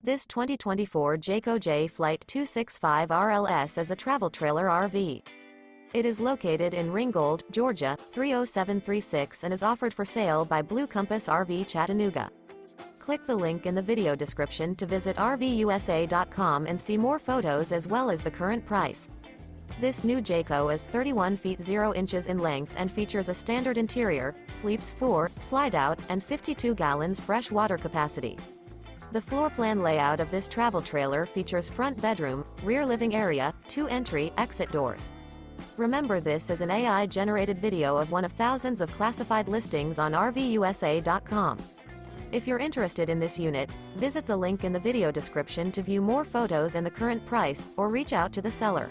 This 2024 Jayco Jay Flight 265 RLS is a travel trailer RV. It is located in Ringgold, Georgia, 30736 and is offered for sale by Blue Compass RV Chattanooga. Click the link in the video description to visit RVUSA.com and see more photos as well as the current price. This new Jayco is 31 feet 0 inches in length and features a standard interior, sleeps 4, Slideout, and 52 gallons fresh water capacity. The floor plan layout of this travel trailer features front bedroom, rear living area, 2 entry/exit doors. Remember, this is an AI-generated video of one of thousands of classified listings on RVUSA.com. If you're interested in this unit, visit the link in the video description to view more photos and the current price, or reach out to the seller.